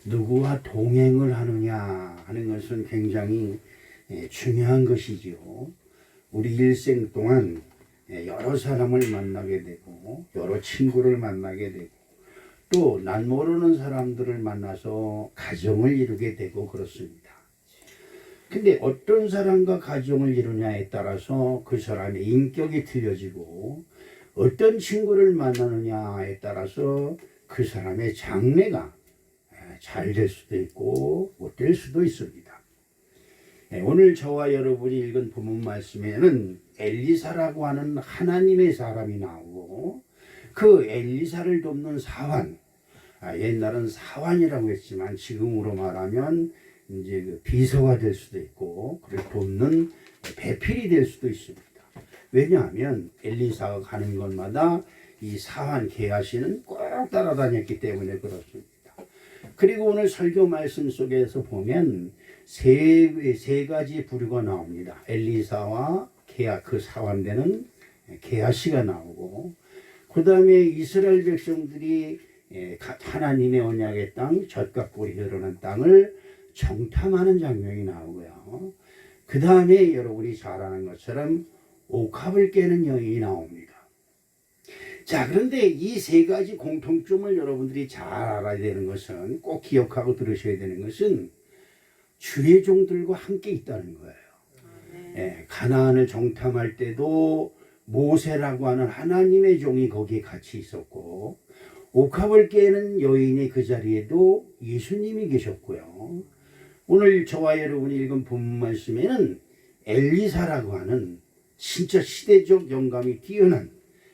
누구와 동행을 하느냐 하는 것은 굉장히 중요한 것이지요. 우리 일생 동안 여러 사람을 만나게 되고 여러 친구를 만나게 되고 또 난 모르는 사람들을 만나서 가정을 이루게 되고 그렇습니다. 근데 어떤 사람과 가정을 이루냐에 따라서 그 사람의 인격이 틀려지고 어떤 친구를 만나느냐에 따라서 그 사람의 장래가 잘 될 수도 있고 못 될 수도 있습니다. 오늘 저와 여러분이 읽은 본문 말씀에는 엘리사라고 하는 하나님의 사람이 나오고 그 엘리사를 돕는 사환, 옛날은 사환이라고 했지만 지금으로 말하면 이제 그 비서가 될 수도 있고 그를 돕는 배필이 될 수도 있습니다. 왜냐하면 엘리사가 가는 곳마다 이 사환 게하시는 꼭 따라다녔기 때문에 그렇습니다. 그리고 오늘 설교 말씀 속에서 보면 세 가지 부류가 나옵니다. 엘리사와 게하, 그 사환되는 게하시가 나오고 그 다음에 이스라엘 백성들이 하나님의 언약의 땅, 젖과 꿀이 흐르는 땅을 정탐하는 장면이 나오고요. 그 다음에 여러분이 잘 아는 것처럼 옥합을 깨는 여인이 나옵니다. 자, 그런데 이 세 가지 공통점을 여러분들이 잘 알아야 되는 것은 꼭 기억하고 들으셔야 되는 것은 주의 종들과 함께 있다는 거예요. 가나안을 정탐할 때도 모세라고 하는 하나님의 종이 거기에 같이 있었고 옥합을 깨는 여인이 그 자리에도 예수님이 계셨고요. 오늘 저와 여러분이 읽은 본문 말씀에는 엘리사라고 하는 진짜 시대적 영감이 뛰어난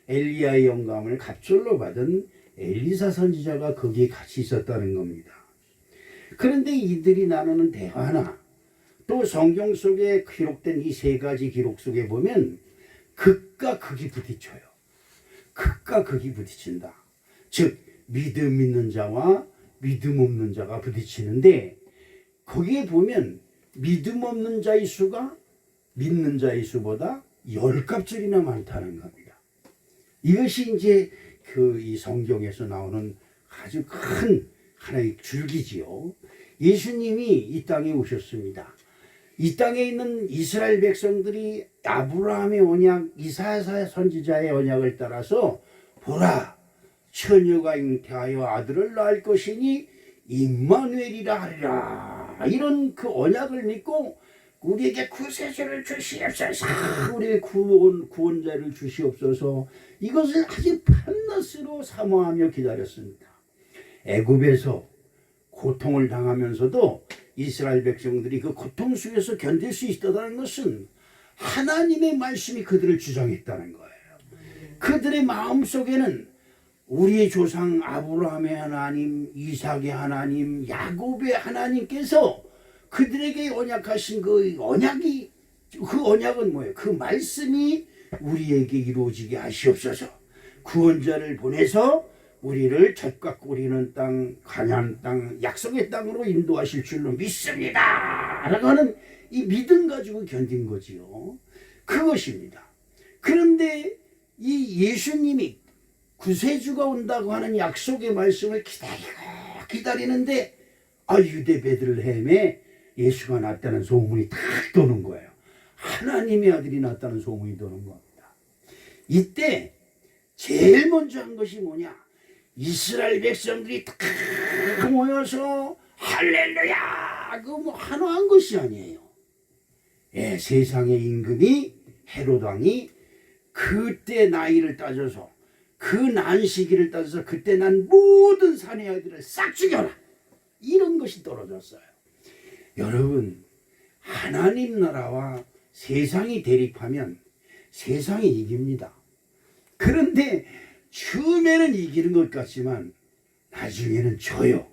엘리야의 영감을 갑절로 받은 엘리사 선지자가 거기에 같이 있었다는 겁니다. 그런데 이들이 나누는 대화나 또 성경 속에 기록된 이 세 가지 기록 속에 보면 극과 극이 부딪혀요. 극과 극이 부딪힌다. 즉 믿음 있는 자와 믿음 없는 자가 부딪히는데 거기에 보면 믿음 없는 자의 수가 믿는 자의 수보다 10값짜리나 많다는 겁니다. 이것이 이제 이 성경에서 나오는 아주 큰 하나의 줄기지요. 예수님이 이 땅에 오셨습니다. 이 땅에 있는 이스라엘 백성들이 아브라함의 언약, 이사야 선지자의 언약을 따라서 보라, 처녀가 잉태하여 아들을 낳을 것이니 임마누엘이라 하리라. 이런 그 언약을 믿고 우리에게 구세주를 주시옵소서, 우리의 구원자를 주시옵소서, 이것을 아주 밤낮으로 사모하며 기다렸습니다. 애굽에서 고통을 당하면서도 이스라엘 백성들이 그 고통 속에서 견딜 수 있었다는 것은 하나님의 말씀이 그들을 주장했다는 거예요. 그들의 마음속에는 우리의 조상 아브라함의 하나님, 이삭의 하나님, 야곱의 하나님께서 그들에게 언약하신 그 언약은 뭐예요? 그 말씀이 우리에게 이루어지게 하시옵소서. 구원자를 보내서 우리를 젖과 꿀이는 땅, 가나안 땅, 약속의 땅으로 인도하실 줄로 믿습니다. 라고 하는 이 믿음 가지고 견딘 거지요. 그것입니다. 그런데 이 예수님이 구세주가 온다고 하는 약속의 말씀을 기다리는데 유대 베들레헴에 예수가 났다는 소문이 탁 도는 거예요. 하나님의 아들이 났다는 소문이 도는 겁니다. 이때 제일 먼저 한 것이 뭐냐? 이스라엘 백성들이 탁 모여서 할렐루야! 뭐 환호한 것이 아니에요. 세상의 임금이 헤롯 왕이 그때 나이를 따져서 그 난 시기를 따져서 그때 난 모든 사내 아이들을 싹 죽여라. 이런 것이 떨어졌어요. 여러분, 하나님 나라와 세상이 대립하면 세상이 이깁니다. 그런데 처음에는 이기는 것 같지만 나중에는 져요.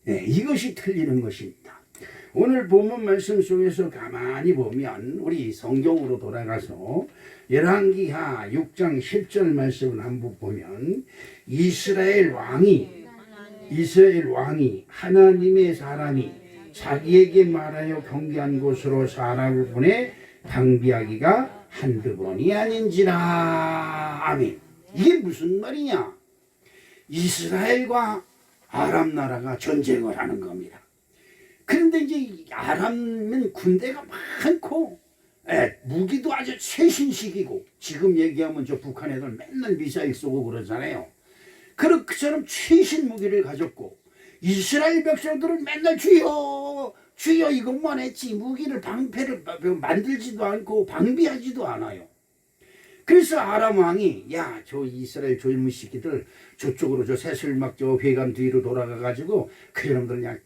이것이 틀리는 것입니다. 오늘 본문 말씀 속에서 가만히 보면 우리 성경으로 돌아가서 열왕기하 6장 10절 말씀을 한번 보면 이스라엘 왕이 하나님의 사람이 자기에게 말하여 경계한 곳으로 사람을 보내 방비하기가 한두 번이 아닌지라. 아멘. 이게 무슨 말이냐? 이스라엘과 아람 나라가 전쟁을 하는 겁니다. 그런데 이제 아람은 군대가 많고 무기도 아주 최신식이고, 지금 얘기하면 저 북한 애들 맨날 미사일 쏘고 그러잖아요. 그처럼 최신 무기를 가졌고, 이스라엘 백성들은 맨날 주여 주여 이것만 했지 무기를 방패를 만들지도 않고 방비하지도 않아요. 그래서 아람 왕이 야, 저 이스라엘 젊은 새끼들 저쪽으로 저 세술막 저 회관 뒤로 돌아가 가지고 그 사람들 그냥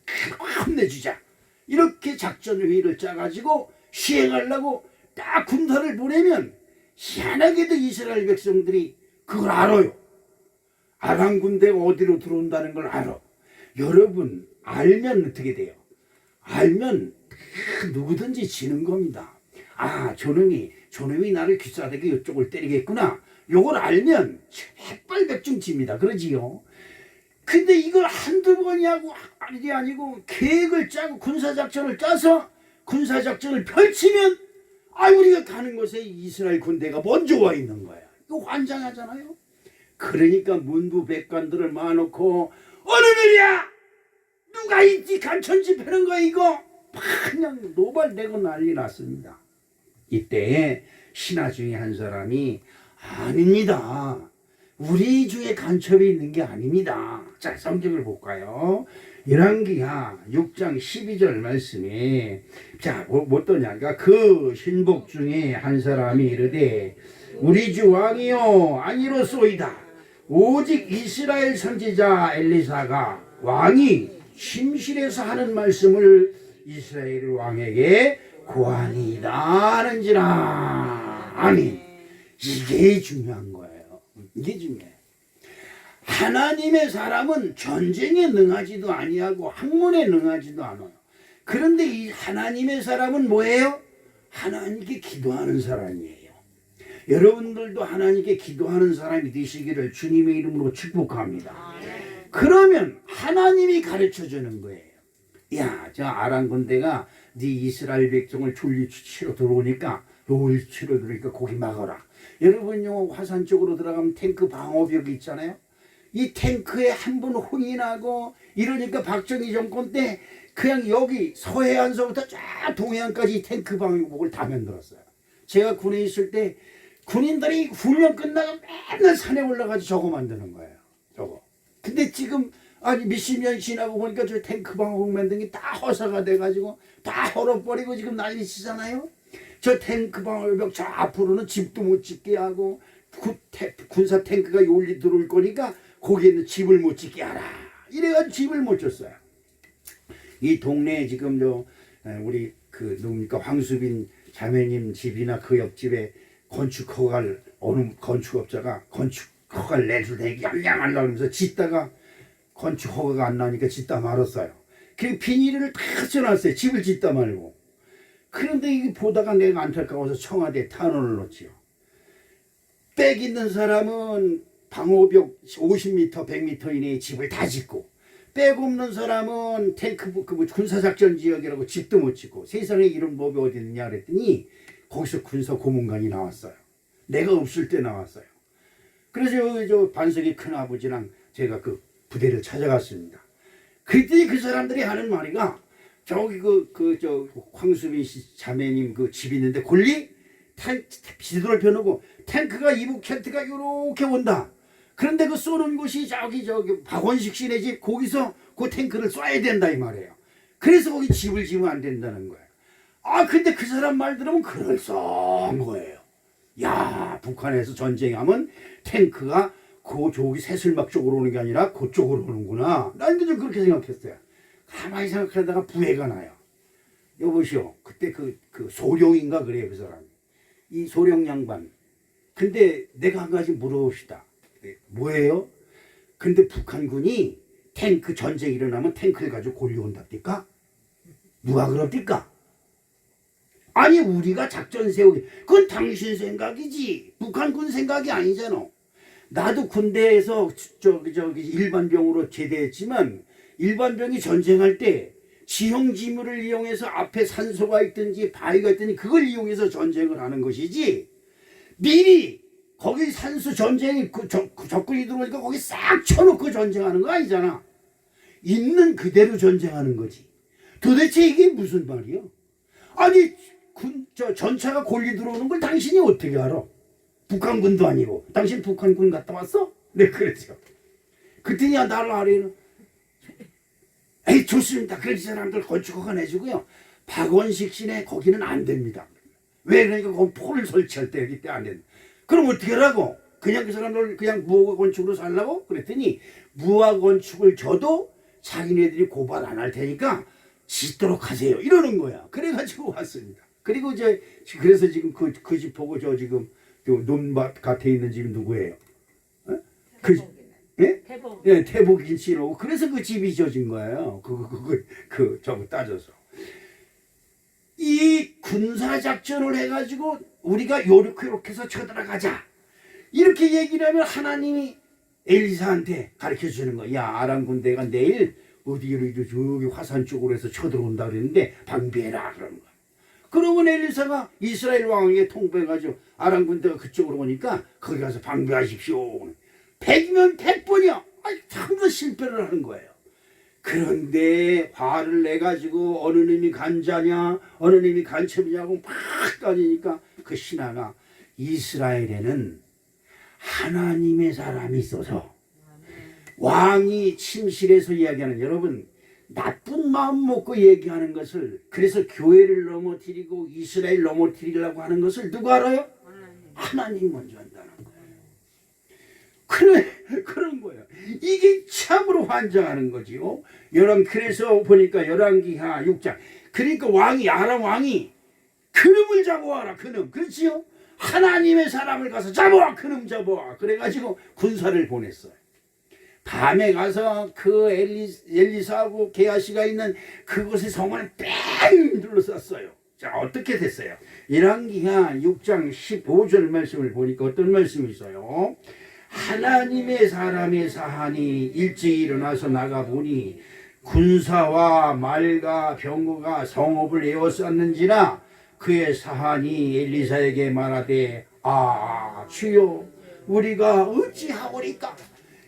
혼내주자, 이렇게 작전 회의를 짜가지고 시행하려고 딱 군사를 보내면, 희한하게도 이스라엘 백성들이 그걸 알아요. 아람 군대가 어디로 들어온다는 걸 알아. 여러분, 알면 어떻게 돼요? 알면 누구든지 지는 겁니다. 아, 저놈이 나를 귀싸대게 이쪽을 때리겠구나, 요걸 알면 백발백중 집니다. 그러지요. 근데 이걸 한두 번이 하고 이게 아니고 계획을 짜고 군사작전을 짜서 군사작전을 펼치면, 우리가 가는 곳에 이스라엘 군대가 먼저 와 있는 거야. 이거 환장하잖아요. 그러니까 문부백관들을 모아놓고 어느 놈이야, 누가 있지 간천집하는 거야, 이거 그냥 노발대고 난리 났습니다. 이때 신하 중에 한 사람이 아닙니다, 우리 중에 간첩이 있는 게 아닙니다. 자, 성경을 볼까요? 열왕기하 6장 12절 말씀에, 자, 뭐 떠냐니까 그 신복 중에 한 사람이 이르되 우리 주 왕이요 아니로소이다. 오직 이스라엘 선지자 엘리사가 왕이 침실에서 하는 말씀을 이스라엘 왕에게 고하니이다 하는지라. 아니, 이게 중요한 거예요. 이게 중요해요. 하나님의 사람은 전쟁에 능하지도 아니하고 학문에 능하지도 않아요. 그런데 이 하나님의 사람은 뭐예요? 하나님께 기도하는 사람이에요. 여러분들도 하나님께 기도하는 사람이 되시기를 주님의 이름으로 축복합니다. 그러면 하나님이 가르쳐주는 거예요. 야, 저 아람 군대가 네 이스라엘 백성을 졸리치러 들어오니까 노을치러 들어오니까 거기 막아라. 여러분요, 화산 쪽으로 들어가면 탱크 방어벽이 있잖아요. 이 탱크에 한 번 혼이 나고 이러니까 박정희 정권 때 그냥 여기 서해안서부터 쫙 동해안까지 탱크 방어벽을 다 만들었어요. 제가 군에 있을 때 군인들이 훈련 끝나고 맨날 산에 올라가서 저거 만드는 거예요. 저거. 근데 지금 아니 몇십 년 지나고 보니까 저 탱크 방어벽 만든 게 다 허사가 돼가지고 다 헐어버리고 지금 난리치잖아요. 저 탱크 방어벽 저 앞으로는 집도 못 짓게 하고 군사 탱크가 여기 들어올 거니까 거기에는 집을 못 짓게 하라. 이래가지고 집을 못 줬어요. 이 동네에 지금 우리 그 누굽니까 황수빈 자매님 집이나 그 옆집에 건축허가를 어느 건축업자가 건축허가를 내주되 양양하려고 하면서 짓다가 건축허가가 안 나니까 짓다 말았어요. 그 비닐을 다 써놨어요. 집을 짓다 말고. 그런데 이게 보다가 내가 안타까워서 청와대에 탄원을 넣지요. 빽 있는 사람은 방호벽 50m, 100m 이내에 집을 다 짓고, 빽 없는 사람은 탱크 군사작전 지역이라고 집도 못 짓고, 세상에 이런 법이 어디 있느냐 그랬더니 거기서 군사 고문관이 나왔어요. 내가 없을 때 나왔어요. 그래서 저 반석이 큰아버지랑 제가 그 부대를 찾아갔습니다. 그랬더니 그 사람들이 하는 말이가 저기 저 황수빈 씨 자매님 그 집 있는데 권리 비도를 펴놓고 탱크가 이북 캔트가 요렇게 온다. 그런데 그 쏘는 곳이 저기 박원식 씨네 집 거기서 그 탱크를 쏴야 된다 이 말이에요. 그래서 거기 집을 지으면 안 된다는 거예요. 근데 그 사람 말 들으면 그럴싸한 거예요. 야, 북한에서 전쟁하면 탱크가 저기 새슬막 쪽으로 오는 게 아니라 그쪽으로 오는구나. 난 좀 그렇게 생각했어요. 가만히 생각하다가 부해가 나요. 여보시오, 그때 그 소룡인가 그래요, 그 사람이. 이 소룡 양반. 근데 내가 한 가지 물어봅시다. 뭐예요? 근데 북한군이 탱크 전쟁 일어나면 탱크를 가지고 골려온답니까? 누가 그럽니까? 아니, 우리가 작전 세우기, 그건 당신 생각이지. 북한군 생각이 아니잖아. 나도 군대에서 저기 일반병으로 제대했지만 일반병이 전쟁할 때 지형지물을 이용해서 앞에 산소가 있든지 바위가 있든지 그걸 이용해서 전쟁을 하는 것이지, 미리 거기 산소 전쟁이 적군이 들어오니까 거기 싹 쳐놓고 전쟁하는 거 아니잖아. 있는 그대로 전쟁하는 거지. 도대체 이게 무슨 말이야? 아니 전차가 골리 들어오는 걸 당신이 어떻게 알아? 북한군도 아니고. 당신 북한군 갔다 왔어? 네, 그랬죠. 그랬더니 나를 아래는 에이 좋습니다. 그래서 사람들 건축허가 내주고요. 박원식 씨네 거기는 안 됩니다. 왜 그러니까 거기 폴을 설치할 때 여기 때 안 된다. 그럼 어떻게 하라고? 그냥 그 사람들 그냥 무화 건축으로 살라고? 그랬더니 무화 건축을 줘도 자기네들이 고발 안 할 테니까 짓도록 하세요. 이러는 거야. 그래가지고 왔습니다. 그리고 이제 그래서 지금 그 집 보고 저 지금 논밭 밭에 있는 집이 누구예요? 어? 예? 예, 태복인 씨라고. 그래서 그 집이 지어진 거예요. 저거 따져서. 이 군사작전을 해가지고 우리가 요렇게 해서 쳐들어가자. 이렇게 얘기를 하면 하나님이 엘리사한테 가르쳐 주는 거야. 야, 아람 군대가 내일 어디로 저기 화산 쪽으로 해서 쳐들어온다 그랬는데 방비해라. 그러는 거야. 그러면 엘리사가 이스라엘 왕에게 통보해가지고 아람 군대가 그쪽으로 오니까 거기 가서 방비하십시오. 100이면 100번이야. 참도 실패를 하는 거예요. 그런데 화를 내가지고 어느 님이 간자냐 어느 님이 간첩이냐고 막 따지니까 그 신하가 이스라엘에는 하나님의 사람이 있어서 왕이 침실에서 이야기하는 여러분 나쁜 마음 먹고 얘기하는 것을 그래서 교회를 넘어뜨리고 이스라엘 넘어뜨리려고 하는 것을 누가 알아요? 하나님이 먼저 한다는 거예요. 그런 거예요. 이게 참으로 환장하는 거지요. 그래서 보니까 열왕기하 6장. 그러니까 아람 왕이 그놈을 잡아와라. 그놈. 그렇지요? 하나님의 사람을 가서 잡아와. 그놈 잡아와. 그래가지고 군사를 보냈어요. 밤에 가서 그 엘리사하고 게하시가 있는 그곳의 성을 뺑 둘러쌌어요. 자, 어떻게 됐어요? 열왕기하 6장 15절 말씀을 보니까 어떤 말씀이 있어요? 하나님의 사람의 사한이 일찍 일어나서 나가보니 군사와 말과 병거가 성읍을 에워쌌는지라 그의 사한이 엘리사에게 말하되 주여 우리가 어찌하오리까?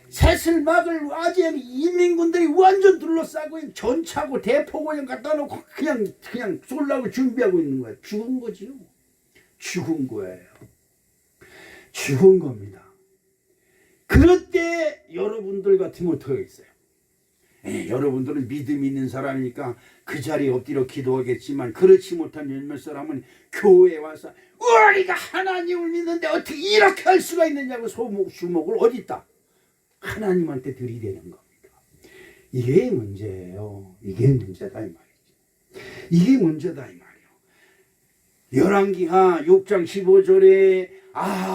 새슬막을 아직 인민군들이 완전 둘러싸고 전차고 대포고 갖다 놓고 그냥 쏠라고 준비하고 있는 거예요. 죽은 거지요. 죽은 거예요. 죽은 겁니다. 그럴 때 여러분들 같으면 어떻게 하겠어요? 여러분들은 믿음 있는 사람이니까 그 자리에 엎드려 기도하겠지만 그렇지 못한 몇몇 사람은 교회에 와서 우리가 하나님을 믿는데 어떻게 이렇게 할 수가 있느냐고 주목을 어딨다 하나님한테 들이대는 겁니다. 이게 문제예요. 이게 문제다 이 말이죠. 이게 문제다 이 말이요. 열왕기하 6장 15절에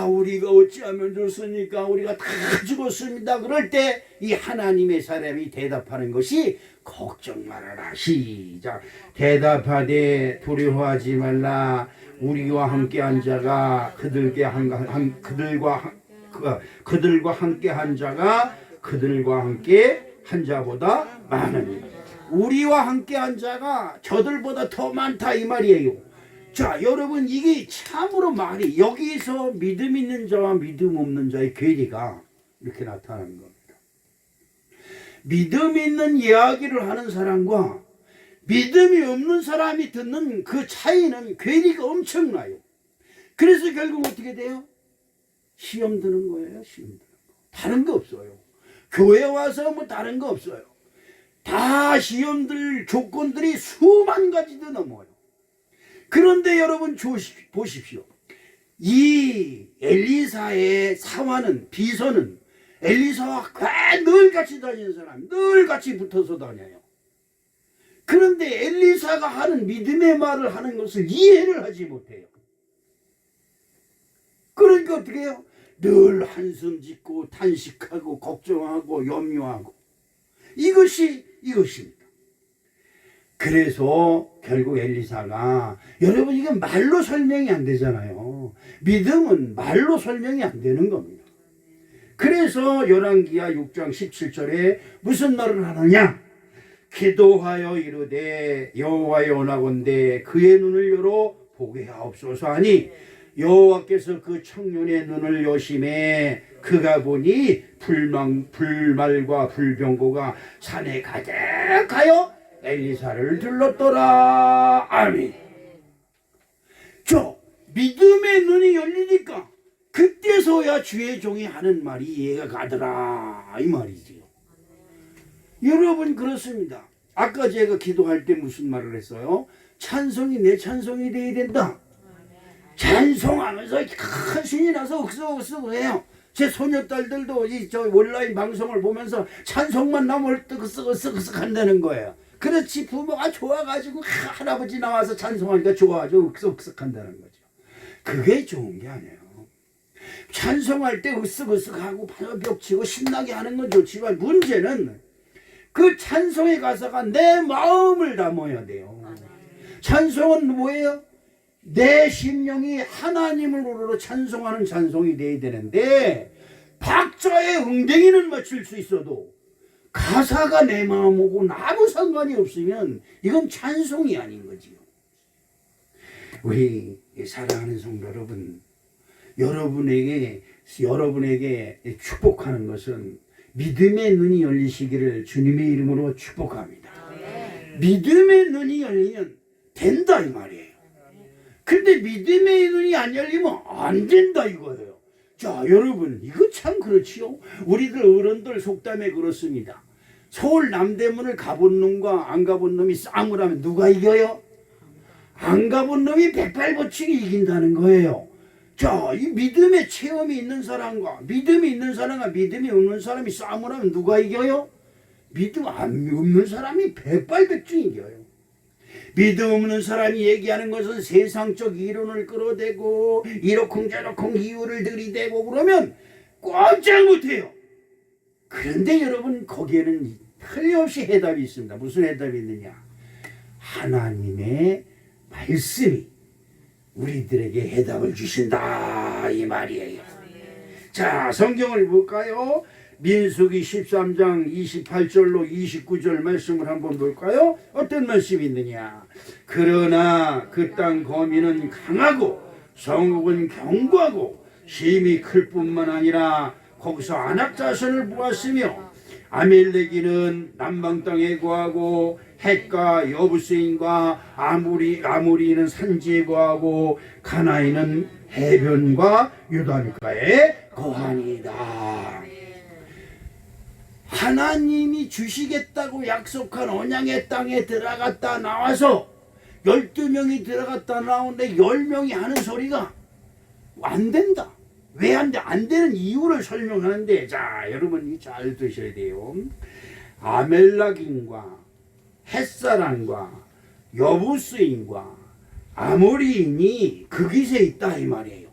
우리가 어찌하면 좋습니까? 우리가 다 죽었습니다. 그럴 때 이 하나님의 사람이 대답하는 것이 걱정 말아라. 시작. 대답하되 두려워하지 말라. 우리와 함께한 자가 그들과 함께한 자가 그들과 함께 한 자보다 많으니 우리와 함께한 자가 저들보다 더 많다 이 말이에요. 자, 여러분 이게 참으로 말이 여기서 믿음 있는 자와 믿음 없는 자의 괴리가 이렇게 나타나는 겁니다. 믿음 있는 이야기를 하는 사람과 믿음이 없는 사람이 듣는 그 차이는 괴리가 엄청나요. 그래서 결국 어떻게 돼요? 시험 드는 거예요. 시험 드는 거. 다른 거 없어요. 교회 와서 뭐 다른 거 없어요. 다 시험들 조건들이 수만 가지도 넘어요. 그런데 여러분 보십시오. 이 엘리사의 사화는 비서는 엘리사와 늘 같이 다니는 사람, 늘 같이 붙어서 다녀요. 그런데 엘리사가 하는 믿음의 말을 하는 것을 이해를 하지 못해요. 그러니까 어떻게 해요? 늘 한숨 짓고 탄식하고 걱정하고 염려하고 이것입니다. 그래서 결국 엘리사가 여러분 이건 말로 설명이 안 되잖아요. 믿음은 말로 설명이 안 되는 겁니다. 그래서 열왕기하 6장 17절에 무슨 말을 하느냐? 기도하여 이르되 여호와여 원하건대 그의 눈을 열어 보게 하옵소서 하니 여호와께서 그 청년의 눈을 여심해 그가 보니 불말과 불병거가 산에 가득하여 엘리사를 둘렀더라. 아멘. 저 믿음의 눈이 열리니까 그때서야 주의 종이 하는 말이 이해가 가더라 이 말이지요. 여러분 그렇습니다. 아까 제가 기도할 때 무슨 말을 했어요? 찬송이 내 찬송이 돼야 된다. 찬송하면서 큰 신이 나서 윽석윽석 해요. 제 소녀딸들도 저 온라인 방송을 보면서 찬송만 나면 윽석윽석 한다는 거예요. 그렇지 부모가 좋아가지고 할아버지 나와서 찬송하니까 좋아하죠. 윽석윽석 한다는 거죠. 그게 좋은 게 아니에요. 찬송할 때 으쓱으쓱하고 벽치고 신나게 하는 건 좋지만 문제는 그 찬송의 가사가 내 마음을 담아야 돼요. 찬송은 뭐예요? 내 심령이 하나님을 우러러 찬송하는 찬송이 돼야 되는데 박자에 웅덩이는 맞출 수 있어도 가사가 내 마음하고 아무 상관이 없으면 이건 찬송이 아닌 거지요. 우리 사랑하는 성도 여러분, 여러분에게 축복하는 것은 믿음의 눈이 열리시기를 주님의 이름으로 축복합니다. 믿음의 눈이 열리면 된다 이 말이에요. 근데 믿음의 눈이 안 열리면 안 된다 이거예요. 자 여러분 이거 참 그렇지요. 우리들 어른들 속담에 그렇습니다. 서울 남대문을 가본 놈과 안 가본 놈이 싸움을 하면 누가 이겨요? 안 가본 놈이 백발버치기 이긴다는 거예요. 자, 이 믿음의 체험이 있는 사람과 믿음이 있는 사람과 믿음이 없는 사람이 싸움을 하면 누가 이겨요? 믿음 없는 사람이 백발백중 이겨요. 믿음 없는 사람이 얘기하는 것은 세상적 이론을 끌어대고 이러쿵저러쿵 이유를 들이대고 그러면 꼼짝 못해요. 그런데 여러분 거기에는 틀림없이 해답이 있습니다. 무슨 해답이 있느냐? 하나님의 말씀이 우리들에게 해답을 주신다 이 말이에요. 자 성경을 볼까요? 민수기 13장 28절로 29절 말씀을 한번 볼까요? 어떤 말씀이 있느냐? 그러나 그 땅 거민은 강하고 성읍은 견고하고 힘이 클 뿐만 아니라 거기서 안악 자손을 보았으며 아멜렉이는 남방 땅에 거하고 헷과 여부스인과 아무리는 산지에 거하고 가나인은 해변과 유단가에 거하니이다. 하나님이 주시겠다고 약속한 언약의 땅에 들어갔다 나와서 12명이 들어갔다 나오는데 10명이 하는 소리가 안 된다. 왜 안 돼? 안 되는 이유를 설명하는데 자 여러분 잘 드셔야 돼요. 아멜렉인과 햇사람과 여부스인과 아모리인이 그 깃에 있다 이 말이에요.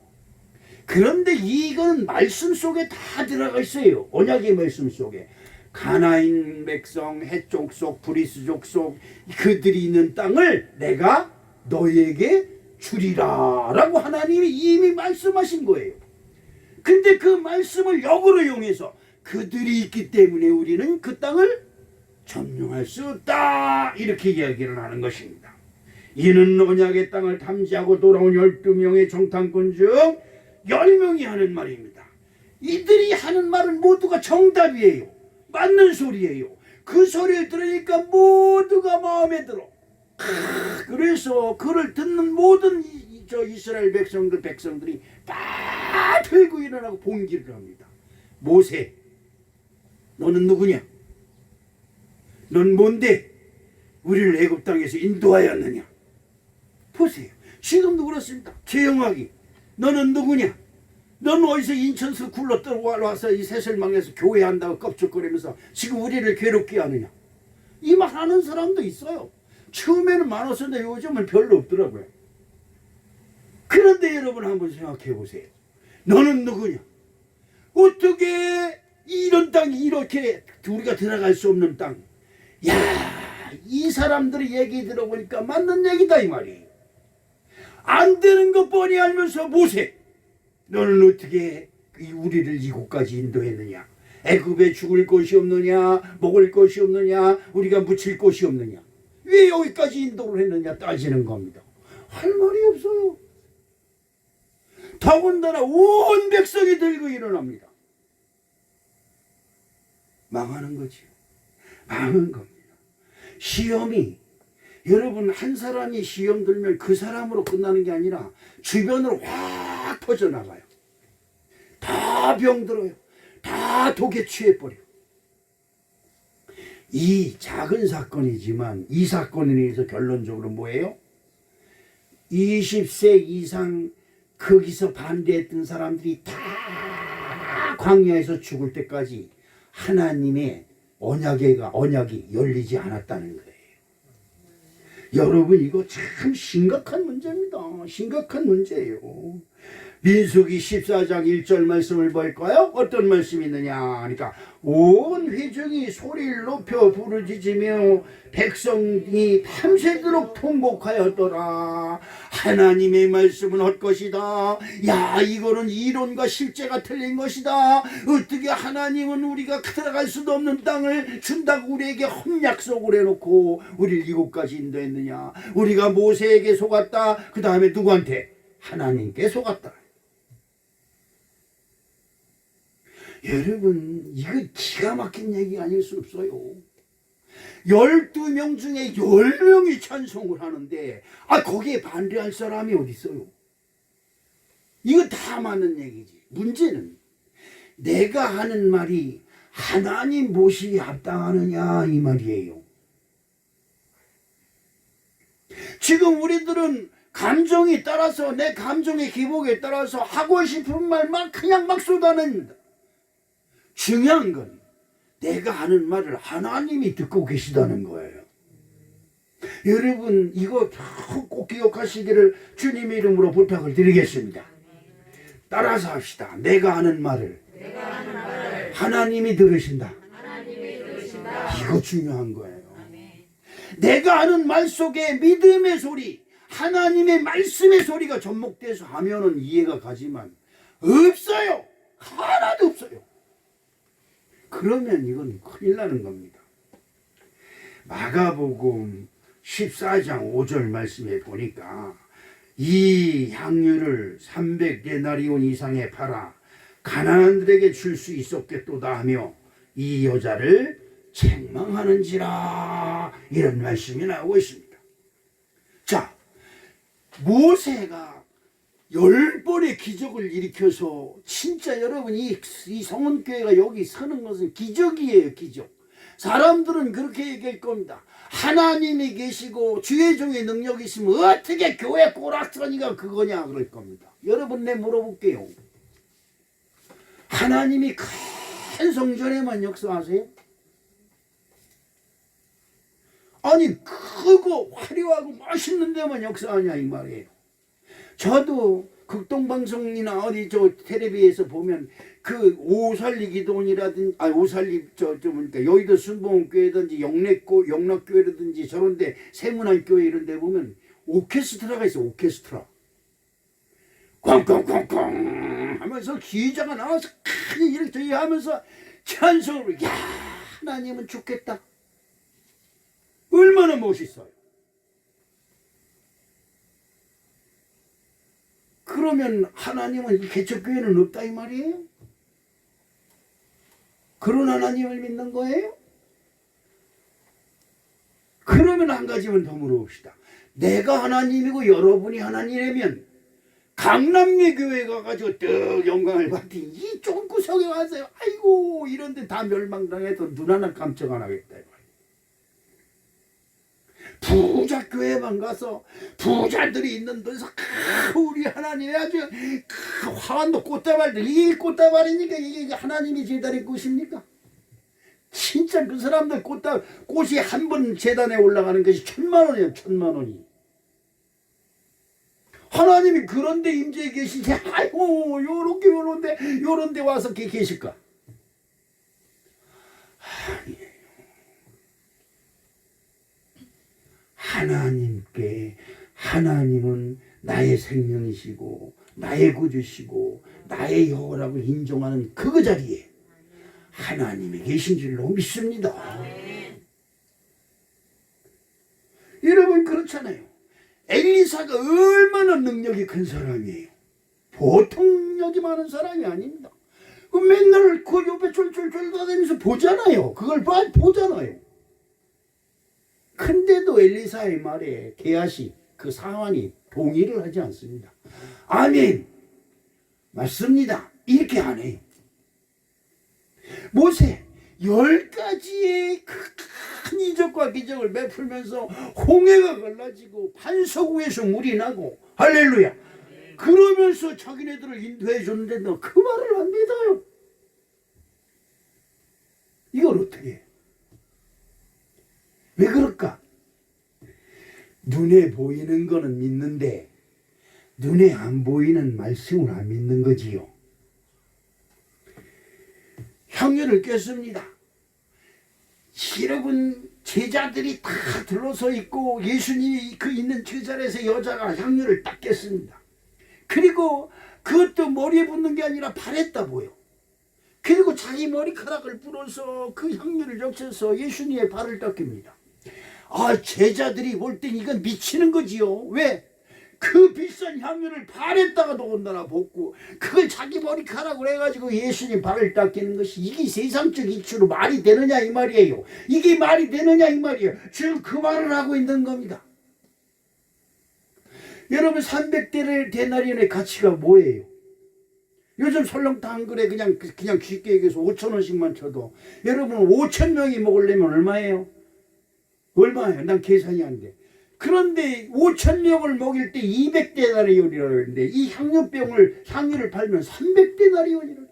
그런데 이건 말씀 속에 다 들어가 있어요. 언약의 말씀 속에 가나인 백성, 헷족 속, 브리스족 속 그들이 있는 땅을 내가 너에게 주리라 라고 하나님이 이미 말씀하신 거예요. 근데 그 말씀을 역으로 이용해서 그들이 있기 때문에 우리는 그 땅을 점령할 수 없다 이렇게 이야기를 하는 것입니다. 이는 언약의 땅을 탐지하고 돌아온 12명의 정탐꾼 중 10명이 하는 말입니다. 이들이 하는 말은 모두가 정답이에요. 맞는 소리예요. 그 소리를 들으니까 모두가 마음에 들어. 그래서 그를 듣는 모든 이스라엘 백성들이 다 들고 일어나고 봉기를 합니다. 모세 너는 누구냐? 넌 뭔데 우리를 애굽 땅에서 인도하였느냐? 보세요. 지금도 그렇습니다. 최영학이 너는 누구냐? 넌 어디서 인천서 굴러 와서 이 새설망에서 교회한다고 껍죽거리면서 지금 우리를 괴롭게 하느냐? 이 말 하는 사람도 있어요. 처음에는 많았었는데 요즘은 별로 없더라고요. 그런데 여러분 한번 생각해 보세요. 너는 누구냐? 어떻게 이런 땅이 이렇게 우리가 들어갈 수 없는 땅? 야, 이 사람들의 얘기 들어보니까 맞는 얘기다 이 말이에요. 안 되는 거 뻔히 알면서 모세 너는 어떻게 우리를 이곳까지 인도했느냐? 애굽에 죽을 곳이 없느냐? 먹을 것이 없느냐? 우리가 묻힐 곳이 없느냐? 왜 여기까지 인도를 했느냐 따지는 겁니다. 할 말이 없어요. 더군다나 온 백성이 들고 일어납니다. 망하는 거지요. 망한 겁니다. 시험이, 여러분, 한 사람이 시험 들면 그 사람으로 끝나는 게 아니라 주변으로 확 퍼져나가요. 다 병들어요. 다 독에 취해버려요. 이 작은 사건이지만 이 사건에 대해서 결론적으로 뭐예요? 20세 이상 거기서 반대했던 사람들이 다 광야에서 죽을 때까지 하나님의 언약이 열리지 않았다는 거예요. 여러분, 이거 참 심각한 문제입니다. 심각한 문제예요. 민수기 14장 1절 말씀을 볼까요? 어떤 말씀이 있느냐 하니까 온 회중이 소리를 높여 부르짖으며 백성이 밤새도록 통곡하였더라. 하나님의 말씀은 헛것이다. 야, 이거는 이론과 실제가 틀린 것이다. 어떻게 하나님은 우리가 들어갈 수도 없는 땅을 준다고 우리에게 헛약속을 해놓고 우리를 이곳까지 인도했느냐. 우리가 모세에게 속았다. 그 다음에 누구한테? 하나님께 속았다. 여러분, 이거 기가 막힌 얘기 아닐 수 없어요. 12명 중에 10명이 찬송을 하는데 거기에 반대할 사람이 어디 있어요? 이거 다 맞는 얘기지. 문제는 내가 하는 말이 하나님 모시기에 합당하느냐 이 말이에요. 지금 우리들은 감정에 따라서, 내 감정의 기복에 따라서 하고 싶은 말만 그냥 막 쏟아냅니다. 중요한 건 내가 하는 말을 하나님이 듣고 계시다는 거예요. 여러분, 이거 꼭 기억하시기를 주님의 이름으로 부탁을 드리겠습니다. 따라서 합시다. 내가 하는 말을 하나님이 들으신다. 이거 중요한 거예요. 내가 하는 말 속에 믿음의 소리, 하나님의 말씀의 소리가 접목돼서 하면은 이해가 가지만 없어요. 하나도 없어요. 그러면 이건 큰일 나는 겁니다. 마가복음 14장 5절 말씀에 보니까 이 향유를 300데나리온 이상에 팔아 가난한들에게 줄 수 있었겠도다 하며 이 여자를 책망하는지라, 이런 말씀이 나오고 있습니다. 자, 모세가 10번의 기적을 일으켜서 진짜 여러분 이 성원교회가 여기 서는 것은 기적이에요. 기적. 사람들은 그렇게 얘기할 겁니다. 하나님이 계시고 주의 종의 능력이 있으면 어떻게 교회 꼬락서니가 그거냐 그럴 겁니다. 여러분, 내 물어볼게요. 하나님이 큰 성전에만 역사하세요? 아니, 크고 화려하고 멋있는 데만 역사하냐 이 말이에요. 저도 극동방송이나 어디 텔레비에서 보면 그 오살리 기도원이라든지 오살리 그러니까 여의도 순복음교회든지 영락교회라든지 저런데 세문안교회 이런데 보면 오케스트라가 있어. 오케스트라 꽝꽝꽝꽝 하면서 기자가 나와서 이렇게 하면서 찬송을, 야, 하나님은 좋겠다. 얼마나 멋있어요. 그러면 하나님은 이 개척교회는 없다 이 말이에요? 그런 하나님을 믿는 거예요? 그러면 한 가지만 더 물어봅시다. 내가 하나님이고 여러분이 하나님이라면 강남리 교회 가가지고 떡 영광을 받더니 이 좁은 구석에 와서 아이고 이런데 다 멸망당해도 눈 하나 깜짝 안 하겠다. 부자 교회만 가서 부자들이 있는 데서 우리 하나님이 아주 화환도 꽃다발들, 이게 꽃다발이니까 이게 하나님이 제단의 꽃입니까? 진짜 그 사람들 꽃이 한 번 재단에 올라가는 것이 1000만원이에요. 1000만원이. 하나님이 그런데 임재해 계시지. 아이고 요런데 와서 계실까? 아니에요. 하나님은 나의 생명이시고 나의 구주시고 나의 여호라고 인정하는 그 자리에 하나님이 계신 줄로 믿습니다. 여러분, 그렇잖아요. 엘리사가 얼마나 능력이 큰 사람이에요. 보통 여기 많은 사람이 아닙니다. 그 맨날 그 옆에 쫄쫄쫄 다니면서 보잖아요. 그걸 보잖아요. 근데도 엘리사의 말에 게하시 그 상황이 동의를 하지 않습니다. 아멘. 맞습니다. 이렇게 안 해요. 모세 10가지의 큰 이적과 기적을 베풀면서 홍해가 갈라지고 반석 위에서 물이 나고 할렐루야. 그러면서 자기네들을 인도해 줬는데 너 그 말을 안 믿어요. 이걸 어떻게 해? 왜 그럴까? 눈에 보이는 거는 믿는데 눈에 안 보이는 말씀을 안 믿는 거지요. 향유를 깼습니다. 여러분 제자들이 다 둘러서 있고 예수님이 그 있는 그 자리에서 여자가 향유를 딱 깼습니다. 그리고 그것도 머리에 붓는 게 아니라 발에다 보여. 그리고 자기 머리카락을 불어서 그 향유를 적셔서 예수님의 발을 닦입니다. 아, 제자들이 볼 땐 이건 미치는 거지요. 왜? 그 비싼 향유를 발에다가 더군다나 붓고 그걸 자기 머리카락으로 해가지고 예수님 발을 닦이는 것이 이게 세상적 이치로 말이 되느냐 이 말이에요. 이게 말이 되느냐 이 말이에요. 지금 그 말을 하고 있는 겁니다. 여러분 300데나리온의 가치가 뭐예요? 요즘 설렁탕 한 그릇에 그냥 쉽게 얘기해서 5,000원씩만 쳐도 여러분 5,000명이 먹으려면 얼마예요? 얼마예요? 난 계산이 안 돼. 그런데 5,000명을 먹일 때 200데나리온이라고 그러는데 이 향유를 팔면 300데나리온이라고.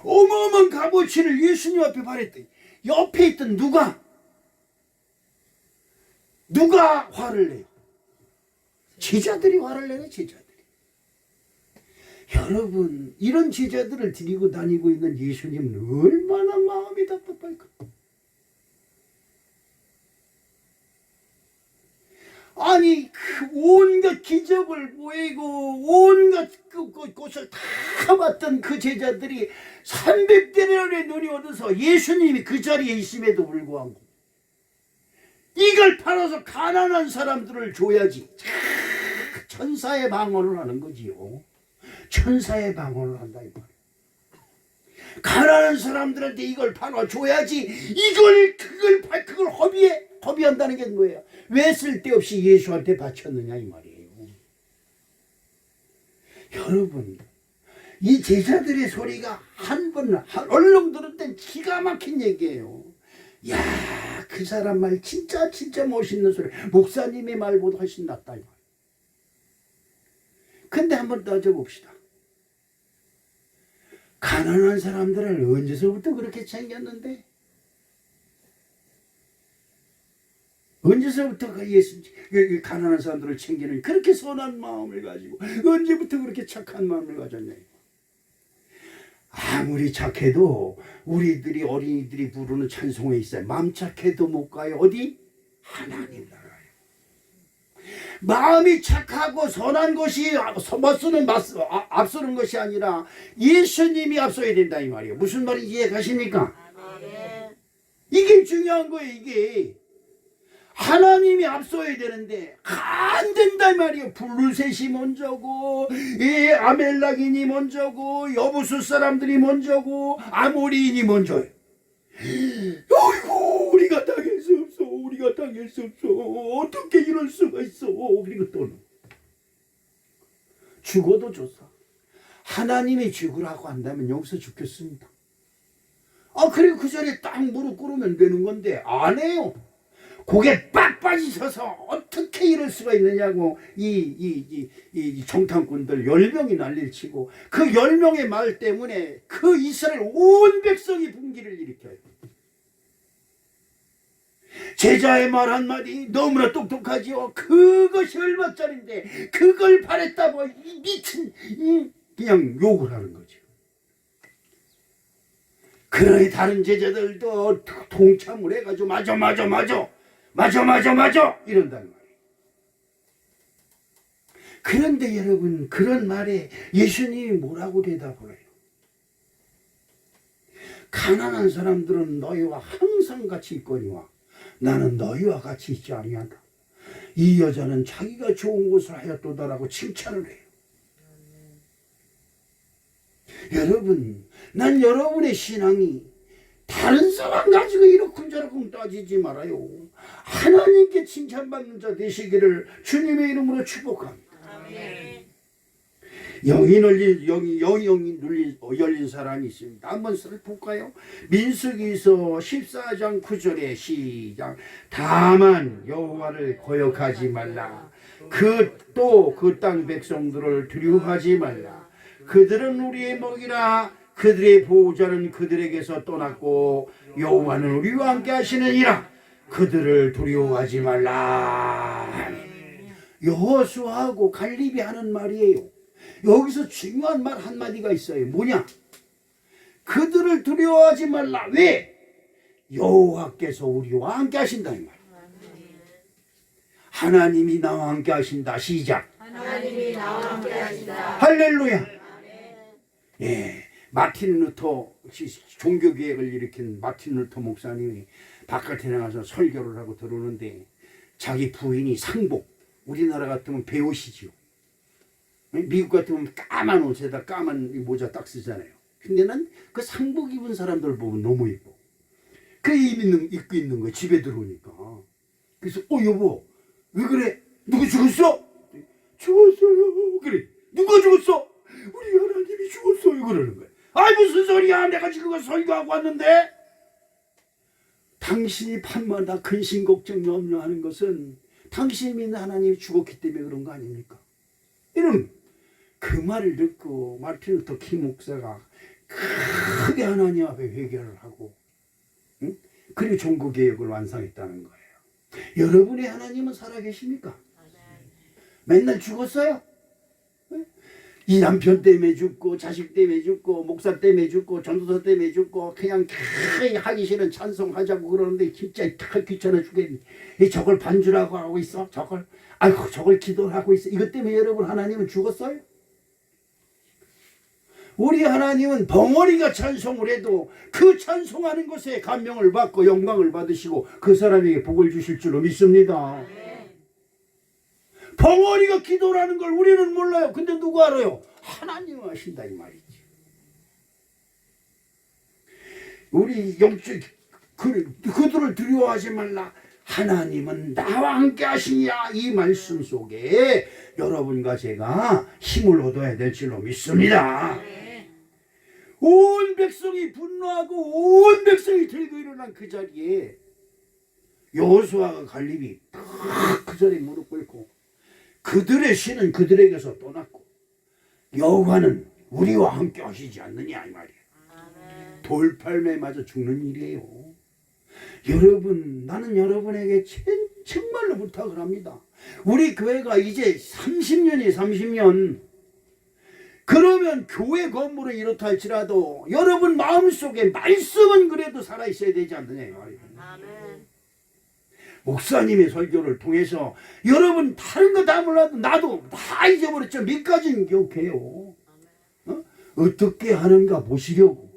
어마어마한 값어치를 예수님 앞에 발했더니 옆에 있던 누가 화를 내요? 제자들이 화를 내요. 제자들이. 여러분 이런 제자들을 데리고 다니고 있는 예수님은 얼마나 마음이 답답할까? 아니 그 온갖 기적을 보이고 온갖 곳을 다 봤던 그 제자들이 300데나리온의 눈이 어두서 예수님이 그 자리에 있음에도 불구하고 이걸 팔아서 가난한 사람들을 줘야지. 천사의 방언을 하는 거지요. 천사의 방언을 한다 이 말이야. 가난한 사람들한테 이걸 팔아줘야지. 그걸 허비한다는 게 뭐예요? 왜 쓸데없이 예수한테 바쳤느냐 이 말이에요. 여러분 이 제자들의 소리가 한 번 얼렁 들을 땐 기가 막힌 얘기예요. 야, 그 사람 말 진짜 멋있는 소리. 목사님의 말보다 훨씬 낫다 이 말. 근데 한번 따져봅시다. 가난한 사람들을 언제서부터 그렇게 챙겼는데? 언제서부터 그 가난한 사람들을 챙기는 그렇게 선한 마음을 가지고 언제부터 그렇게 착한 마음을 가졌냐. 아무리 착해도 우리들이 어린이들이 부르는 찬송에 있어요. 마음 착해도 못 가요. 어디? 하나님 나라에. 마음이 착하고 선한 것이 앞서는 것이 아니라 예수님이 앞서야 된다 이 말이에요. 무슨 말인지 이해 가십니까? 이게 중요한 거예요. 이게 하나님이 앞서야 되는데 안 된다 이 말이에요. 블루셋이 먼저고 아멜락인이 먼저고 여부수 사람들이 먼저고 아모리인이 먼저예요. 어이구 우리가 당할 수 없어. 어떻게 이럴 수가 있어. 그리고 또는 죽어도 좋소. 하나님이 죽으라고 한다면 여기서 죽겠습니다. 그리고 그 자리에 딱 무릎 꿇으면 되는 건데 안 해요. 고개 빡빡이 서서 어떻게 이럴 수가 있느냐고 이 정탐꾼들 10명이 난리치고 그 10명의 말 때문에 그 이스라엘 온 백성이 분기를 일으켜요. 제자의 말 한마디 너무나 똑똑하지요. 그것이 얼마짜린데 그걸 바랬다고 미친 그냥 욕을 하는 거죠. 그러니 다른 제자들도 동참을 해가지고 맞아 이런다는 말이에요. 그런데 여러분 그런 말에 예수님이 뭐라고 대답을 해요? 가난한 사람들은 너희와 항상 같이 있거니와 나는 너희와 같이 있지 아니한다. 이 여자는 자기가 좋은 것을 하였도다라고 칭찬을 해요. 여러분, 난 여러분의 신앙이 다른 사람 가지고 이러쿵저러쿵 따지지 말아요. 하나님께 칭찬받는 자 되시기를 주님의 이름으로 축복합니다. 아멘. 영이 열린 사람이 있습니다. 한번 볼까요? 민수기서 14장 9절에 시작. 다만 여호와를 거역하지 말라. 그 땅 백성들을 두려워하지 말라. 그들은 우리의 먹이라. 그들의 보호자는 그들에게서 떠났고 여호와는 우리와 함께 하시느니라. 그들을 두려워하지 말라. 여호수아하고 갈렙이 하는 말이에요. 여기서 중요한 말 한마디가 있어요. 뭐냐? 그들을 두려워하지 말라. 왜? 여호와께서 우리와 함께 하신다 이 말. 하나님이 나와 함께 하신다. 시작. 하나님이 나와 함께 하신다. 할렐루야. 예, 마틴 루터 종교개혁을 일으킨 마틴 루터 목사님이 바깥에 나가서 설교를 하고 들어오는데 자기 부인이 상복, 우리나라 같으면 배옷이지요. 미국 같으면 까만 옷에다 까만 모자 딱 쓰잖아요. 근데 난 그 상복 입은 사람들 보면 너무 예뻐. 그 입고 있는 거 집에 들어오니까. 그래서 여보 왜 그래? 누구 죽었어? 죽었어요. 그래. 누가 죽었어? 우리 하나님이 죽었어요. 그러는 거야. 아이 무슨 소리야. 내가 지금 설교하고 왔는데. 당신이 밤마다 근심 걱정 염려하는 것은 당신이 믿는 하나님이 죽었기 때문에 그런 거 아닙니까? 이런 그 말을 듣고 마틴 루터 킹 목사가 크게 하나님 앞에 회개를 하고, 응? 그리고 종교개혁을 완성했다는 거예요. 여러분의 하나님은 살아계십니까? 맨날 죽었어요? 이 남편 때문에 죽고 자식 때문에 죽고 목사 때문에 죽고 전도사 때문에 죽고 그냥 하기 싫은 찬송하자고 그러는데 진짜 귀찮아 죽겠니. 저걸 반주라고 하고 있어. 저걸 기도를 하고 있어. 이것 때문에 여러분 하나님은 죽었어요? 우리 하나님은 벙어리가 찬송을 해도 그 찬송하는 것에 감명을 받고 영광을 받으시고 그 사람에게 복을 주실 줄로 믿습니다. 벙어리가 기도라는 걸 우리는 몰라요. 근데 누가 알아요? 하나님은 아신다 이 말이지. 우리 영적 그들을 두려워하지 말라. 하나님은 나와 함께 하시냐. 이 말씀 속에 여러분과 제가 힘을 얻어야 될 줄로 믿습니다. 온 백성이 분노하고 온 백성이 들고 일어난 그 자리에 여호수아가 갈렙이 그 자리에 무릎 꿇고 그들의 신은 그들에게서 떠났고 여호와는 우리와 함께 하시지 않느냐 이 말이에요. 돌팔매 맞아 죽는 일이에요. 여러분, 나는 여러분에게 정말로 부탁을 합니다. 우리 교회가 이제 30년 그러면 교회 건물은 이렇다 할지라도 여러분 마음속에 말씀은 그래도 살아있어야 되지 않느냐 이 말이에요. 목사님의 설교를 통해서 여러분 다른 거 다 몰라도 나도 다 잊어버렸죠. 몇 가지는 기억해요. 어떻게 하는가 보시려고.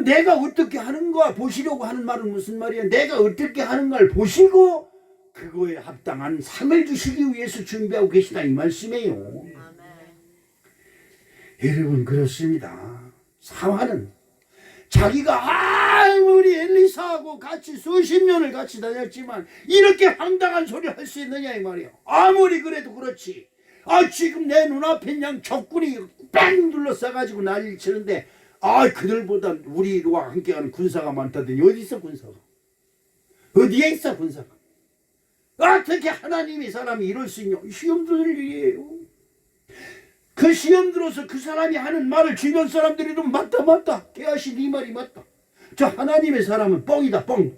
내가 어떻게 하는가 보시려고 하는 말은 무슨 말이야. 내가 어떻게 하는가를 보시고 그거에 합당한 상을 주시기 위해서 준비하고 계시다 이 말씀이에요. 여러분 그렇습니다. 사화는 자기가 아무리 엘리사하고 같이 수십 년을 같이 다녔지만 이렇게 황당한 소리 할 수 있느냐 이 말이에요. 아무리 그래도 그렇지. 지금 내 눈앞에 그냥 적군이 뺑 둘러싸가지고 난리를 치는데 그들보다 우리와 함께하는 군사가 많다더니 어디 있어 군사가? 어디에 있어 군사가? 어떻게 하나님이 사람이 이럴 수 있냐? 시험 들 일이에요. 그 시험 들어서 그 사람이 하는 말을 주변 사람들이 좀 맞다 깨하시 네 말이 맞다. 저 하나님의 사람은 뻥이다 뻥.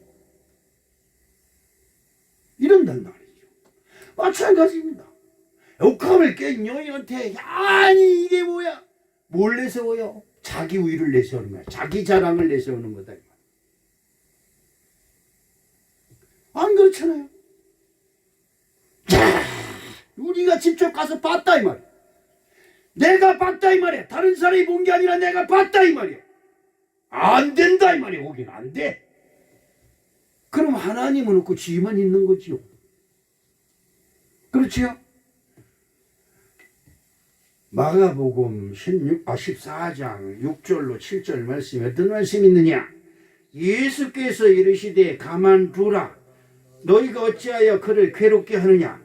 이런단 말이죠. 마찬가지입니다. 옥합을 깬 여인한테 아니 이게 뭐야? 뭘 내세워요? 자기 위를 내세우는 거야. 자기 자랑을 내세우는 거다. 안 그렇잖아요. 자, 우리가 직접 가서 봤다 이 말이야. 내가 봤다 이 말이야. 다른 사람이 본 게 아니라 내가 봤다 이 말이야. 안 된다 이 말이야. 거기는 안 돼. 그럼 하나님은 없고 지만 있는 거지요. 그렇지요? 마가복음 14장 6절로 7절 말씀에 어떤 말씀이 있느냐? 예수께서 이르시되 가만두라. 너희가 어찌하여 그를 괴롭게 하느냐?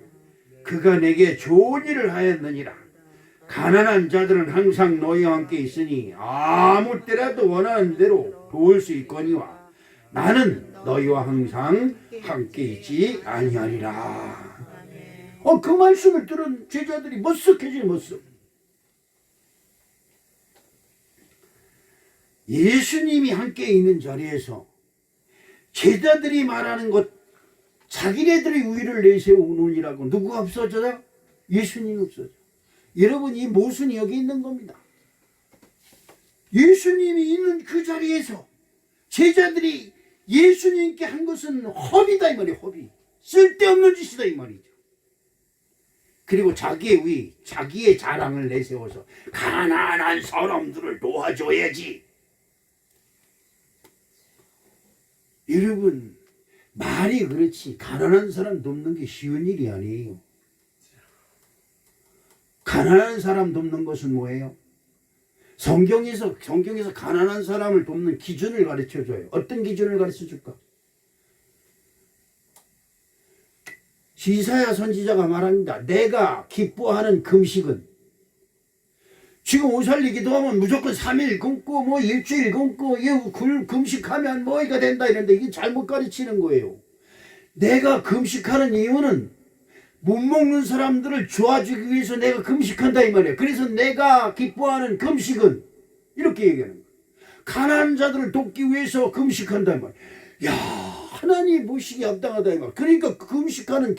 그가 내게 좋은 일을 하였느니라. 가난한 자들은 항상 너희와 함께 있으니 아무 때라도 원하는 대로 도울 수 있거니와 나는 너희와 항상 함께 있지 아니하리라. 그 말씀을 들은 제자들이 머쓱해지네. 머쓱. 예수님이 함께 있는 자리에서 제자들이 말하는 것, 자기네들의 우위를 내세우느니라고 누구가 없어져요? 예수님이 없어져. 여러분, 이 모순이 여기 있는 겁니다. 예수님이 있는 그 자리에서 제자들이 예수님께 한 것은 허비다 이 말이에요. 허비. 쓸데없는 짓이다 이 말이죠. 그리고 자기의 우위, 자기의 자랑을 내세워서 가난한 사람들을 도와줘야지. 여러분, 말이 그렇지 가난한 사람 돕는 게 쉬운 일이 아니에요. 가난한 사람 돕는 것은 뭐예요? 성경에서 가난한 사람을 돕는 기준을 가르쳐줘요. 어떤 기준을 가르쳐줄까? 이사야 선지자가 말합니다. 내가 기뻐하는 금식은, 지금 오살리 기도하면 무조건 3일 굶고 뭐 일주일 굶고 금식하면 뭐가 된다 이런데 이게 잘못 가르치는 거예요. 내가 금식하는 이유는 못 먹는 사람들을 도와주기 위해서 내가 금식한다 이 말이에요. 그래서 내가 기뻐하는 금식은 이렇게 얘기하는 거예요. 가난한 자들을 돕기 위해서 금식한다 이 말이에요. 야, 하나님 보시기 합당하다 이 말. 그러니까 금식하는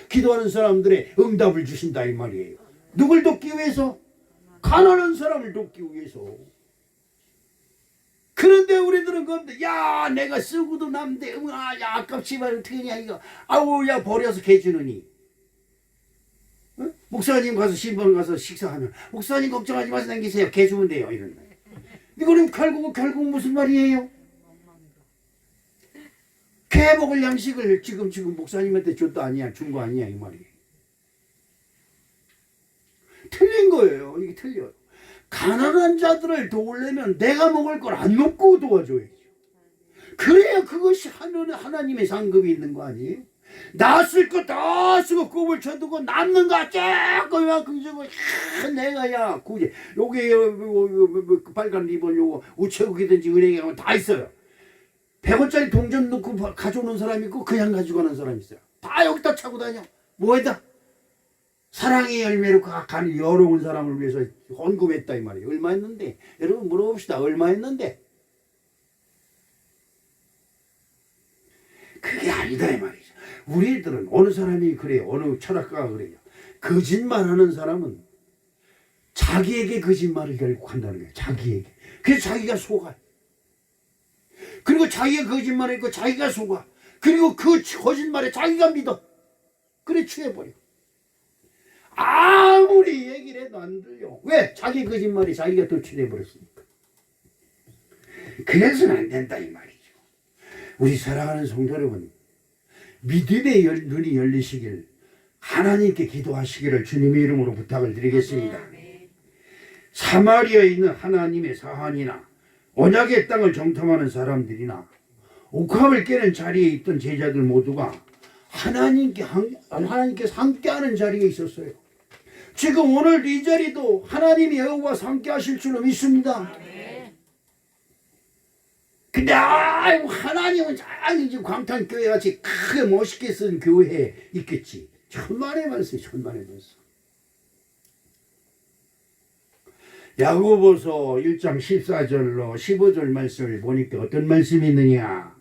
기도하는 사람들의 응답을 주신다 이 말이에요. 누굴 돕기 위해서? 가난한 사람을 돕기 위해서. 그런데 우리들은 그런데 야, 내가 쓰고도 남는데 야, 아깝지만 어떻게 하냐 이거. 아우, 야, 버려서 개 주느니. 어? 목사님 가서 신방 가서 식사하면 목사님 걱정하지 마세요, 남기세요, 개 주면 돼요 이런 거예요. 이거는 결국 무슨 말이에요? 개 먹을 양식을 지금 목사님한테 줬도 아니야, 준 거 아니야 이 말이에요. 틀린 거예요. 이게 틀려요. 가난한 자들을 도우려면 내가 먹을 걸 안 먹고 도와줘야죠. 그래야 그것이 하나님의 상급이 있는 거 아니에요? 나 쓸 거 다 쓰고 꼽을 쳐두고 남는 거 조금 이만큼 주고 내가 야 굳이 요게 빨간 리본 요거 우체국이든지 은행에 가면 다 있어요. 100원짜리 동전 넣고 가져오는 사람이 있고 그냥 가지고 가는 사람이 있어요. 다 여기다 차고 다녀. 뭐에다? 사랑의 열매로 가는 여러운 사람을 위해서 헌금했다 이 말이에요. 얼마 했는데? 여러분 물어봅시다. 얼마 했는데? 그게 아니다 이 말이죠. 우리들은 어느 사람이 그래요. 어느 철학가가 그래요. 거짓말하는 사람은 자기에게 거짓말을 결국 한다는 거예요. 자기에게. 그래서 자기가 속아요. 그리고 자기가 거짓말을 했고 자기가 속아. 그리고 그 거짓말에 자기가 믿어. 그래 취해버려. 아무리 얘기를 해도 안 들려. 왜? 자기 거짓말이 자기가 도취해버렸으니까. 그래서는 안 된다 이 말이죠. 우리 사랑하는 성도 여러분, 믿음의 눈이 열리시길, 하나님께 기도하시기를 주님의 이름으로 부탁을 드리겠습니다. 사마리아에 있는 하나님의 사한이나 언약의 땅을 정탐하는 사람들이나 옥합을 깨는 자리에 있던 제자들 모두가 하나님께서 함께하는 자리에 있었어요. 지금 오늘 이 자리도 하나님이 여호와와 함께 하실 줄로 믿습니다. 근데 하나님은 지금 광탄교회 같이 크게 멋있게 쓴 교회에 있겠지. 천만의 말씀, 천만의 말씀. 야고보서 1장 14절로 15절 말씀을 보니까 어떤 말씀이 있느냐.